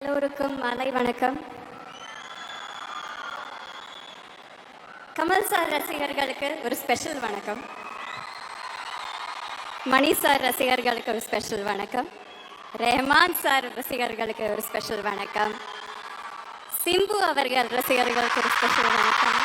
எல்லோருக்கும் மாலை வணக்கம். கமல் சார் ரசிகர்களுக்கு ஒரு ஸ்பெஷல் வணக்கம். மணி சார் ரசிகர்களுக்கு ஒரு ஸ்பெஷல் வணக்கம். ரஹ்மான் சார் ரசிகர்களுக்கு ஒரு ஸ்பெஷல் வணக்கம். சிம்பு அவர்கள் ரசிகர்களுக்கு ஒரு ஸ்பெஷல் வணக்கம்.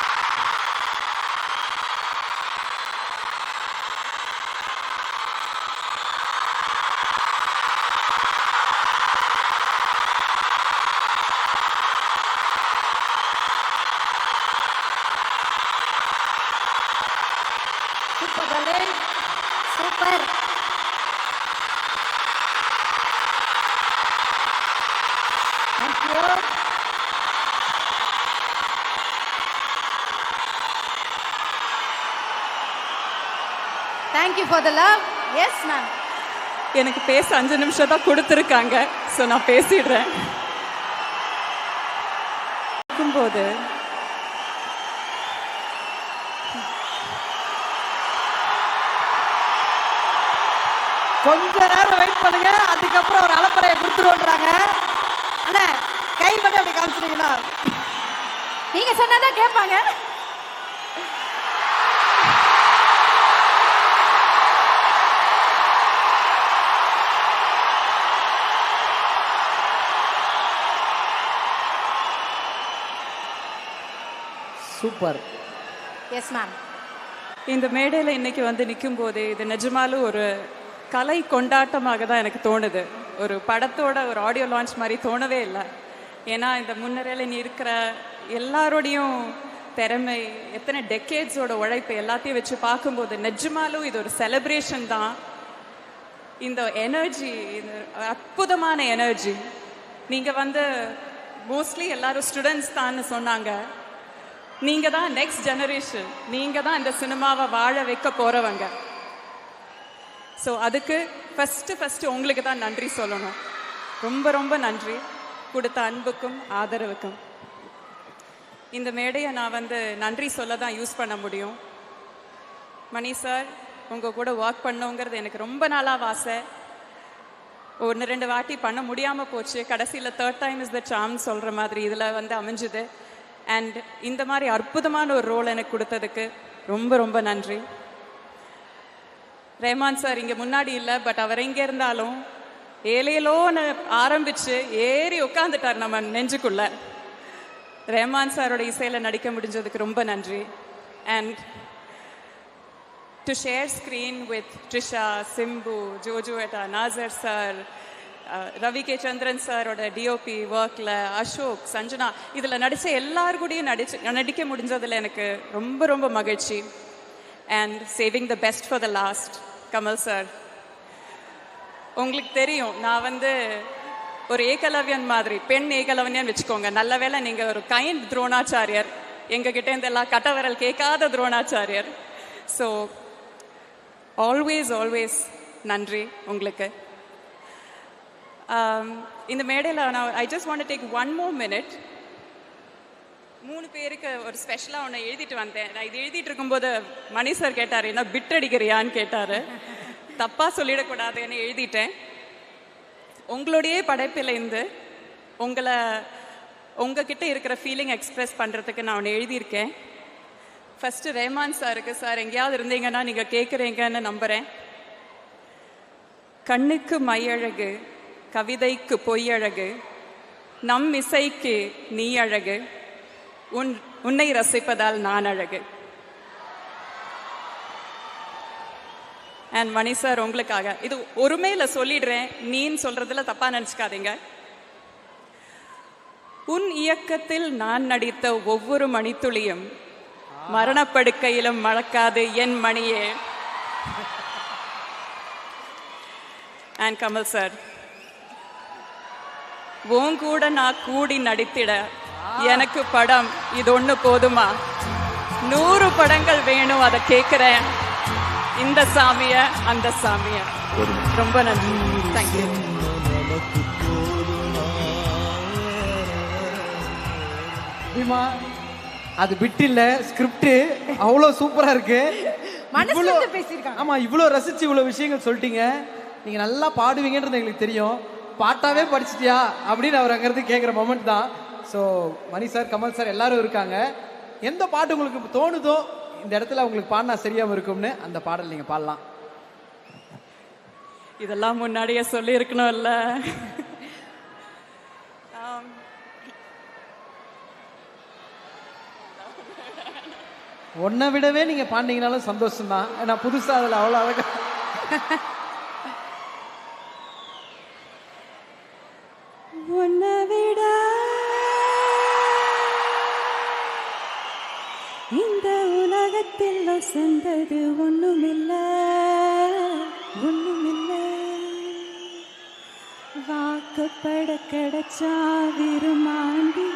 Super. Thank you for the love. Yes, ma'am. எனக்கு பேச 5 நிமிஷம் தான் கொடுத்துருக்காங்க. ஸோ நான் பேசிடுறேன். இருக்கும்போது கொஞ்ச நேரம் வெயிட் பண்ணுங்க, அதுக்கப்புறம் ஒரு அலப்பறையை கொடுத்துருவோன்றாங்க. அண்ணா கை மட்டும் அப்படி காமிச்சிட்டீங்களா? நீங்க சொன்னதான் கேட்பாங்க. சூப்பர். Yes ma'am. இந்த மேடையில் இன்னைக்கு வந்து நிற்கும் போது இது நிஜமாலும் ஒரு கலை கொண்டாட்டமாக தான் எனக்கு தோணுது. ஒரு படத்தோட ஒரு ஆடியோ லான்ச் மாதிரி தோணவே இல்லை. ஏன்னா இந்த முன்னரையில் நீ இருக்கிற எல்லாரோடையும் திறமை, எத்தனை டெக்கேட்ஸோட உழைப்பு எல்லாத்தையும் வச்சு பார்க்கும்போது நிஜமாலும் இது ஒரு செலிப்ரேஷன் தான். இந்த எனர்ஜி, இந்த அற்புதமான எனர்ஜி. நீங்கள் வந்து மோஸ்ட்லி எல்லாரும் ஸ்டூடெண்ட்ஸ் தான் சொன்னாங்க. நீங்கள் தான் நெக்ஸ்ட் ஜெனரேஷன், நீங்கள் தான் இந்த சினிமாவை வாழ வைக்க போகிறவங்க. ஸோ அதுக்கு ஃபஸ்ட்டு உங்களுக்கு தான் நன்றி சொல்லணும். ரொம்ப ரொம்ப நன்றி கொடுத்த அன்புக்கும் ஆதரவுக்கும். இந்த மேடையை நான் வந்து நன்றி சொல்ல தான் யூஸ் பண்ண முடியும். மணி சார், உங்கள் கூட ஒர்க் பண்ணுங்கிறது எனக்கு ரொம்ப நாளாக ஆசை. 1-2 வாட்டி பண்ண முடியாமல் போச்சு. கடைசியில் 3rd time is the charm சொல்கிற மாதிரி இதில் வந்து அமைஞ்சுது. அண்ட் இந்த மாதிரி அற்புதமான ஒரு ரோல் எனக்கு கொடுத்ததுக்கு ரொம்ப ரொம்ப நன்றி. ரஹ்மான் சார் இங்கே முன்னாடி இல்லை, பட் அவர் எங்கே இருந்தாலும் ஏலேலோன்னு ஆரம்பித்து ஏறி உட்காந்துட்டார் நம்ம நெஞ்சுக்குள்ள. ரஹ்மான் சாரோட இசையில் நடிக்க முடிஞ்சதுக்கு ரொம்ப நன்றி. And to share screen with Trisha, Simbu, ஜோஜுவேட்டா, நாசர் சார், ரவி கே சந்திரன் சாரோட டிஓபி ஒர்க்கில், அசோக், சஞ்சனா, இதில் நடித்த எல்லாரு கூடயும் நடிக்க முடிஞ்சதில் எனக்கு ரொம்ப ரொம்ப மகிழ்ச்சி. And saving the best for the last, Kamal sir. உங்களுக்கு தெரியும், நான் வந்து ஒரு ஏகலவ்யன் மாதிரி, பெண் ஏகலவ்யன் வச்சுக்கோங்க. நல்ல வேளை நீங்கள் ஒரு கைண்ட் துரோணாச்சாரியர், எங்ககிட்டேருந்து எல்லாம் கட்டவரல் கேட்காத துரோணாச்சாரியர். ஸோ ஆல்வேஸ் நன்றி உங்களுக்கு. இந்த மேடையில் நான் I just want to take 1 more minute. 3 பேருக்கு ஒரு ஸ்பெஷலாக ஒன்று எழுதிட்டு வந்தேன். நான் இது எழுதிட்டு இருக்கும்போது மணி சார் கேட்டார், என்ன பிட் அடிக்கிறியான்னு கேட்டார். தப்பாக சொல்லிடக்கூடாதுன்னு எழுதிட்டேன். உங்களுடைய படைப்பில் இருந்து உங்ககிட்ட இருக்கிற ஃபீலிங் எக்ஸ்ப்ரெஸ் பண்ணுறதுக்கு நான் ஒன்று எழுதியிருக்கேன். ஃபஸ்ட்டு ரஹ்மான் சாருக்கு, சார் எங்கேயாவது இருந்தீங்கன்னா நீங்கள் கேட்குறீங்கன்னு நம்புகிறேன். கண்ணுக்கு மையழகு, கவிதைக்கு பொய்யழகு, நம் இசைக்கு நீ அழகு, உன்னை ரசிப்பதால் நான் அழகு. அண்ட் மணி சார், உங்களுக்காக இது ஒருமையில சொல்லிடுறேன், நீன்னு சொல்றதுல தப்பா நினைச்சுக்காதீங்க. உன் இயக்கத்தில் நான் நடித்த ஒவ்வொரு மணித்துளியும் மரணப்படுக்கையிலும் மறக்காது என் மணியே. அண்ட் கமல் சார், உன் கூட நான் கூடி நடித்திட எனக்கு படம் இது ஒன்று போதுமா? 100 படங்கள் வேணும், அதை கேட்குறேன். இந்த சாமிய அந்த சாமிய. ரொம்ப நன்றி. தேங்க்யூ. அது பிட் இல்ல, ஸ்கிரிப்ட் அவ்வளோ சூப்பரா இருக்கு. மனசுல பேசியிருக்காங்க. ஆமா, இவ்வளோ ரசிச்சு இவ்வளோ விஷயங்கள் சொல்லிட்டீங்க. நீங்க நல்லா பாடுவீங்கன்றது எங்களுக்கு தெரியும். பாட்டாவே படிச்சிட்டியா அப்படின்னு அவர் அங்கிருந்து கேட்குற மொமெண்ட் தான். ஸோ மணி சார், கமல் சார் எல்லாரும் இருக்காங்க. எந்த பாட்டு உங்களுக்கு தோணுதோ இந்த இடத்துல உங்களுக்கு பாடினா சரியாம இருக்கும்னு அந்த பாடல் நீங்க பாடலாம். இதெல்லாம் முன்னாடியே சொல்லி இருக்கணும்ல. ஒன்றை விடவே நீங்க பாண்டிங்கனாலும் சந்தோஷம் தான். ஏன்னா புதுசா அதில் அவ்வளோ அழகா உன்னை விட இந்த உலகத்தில் வசந்தது ஒண்ணுமில்ல, ஒண்ணுமில்ல. வாக்கப்பட கிடைச்சா விருமாண்டி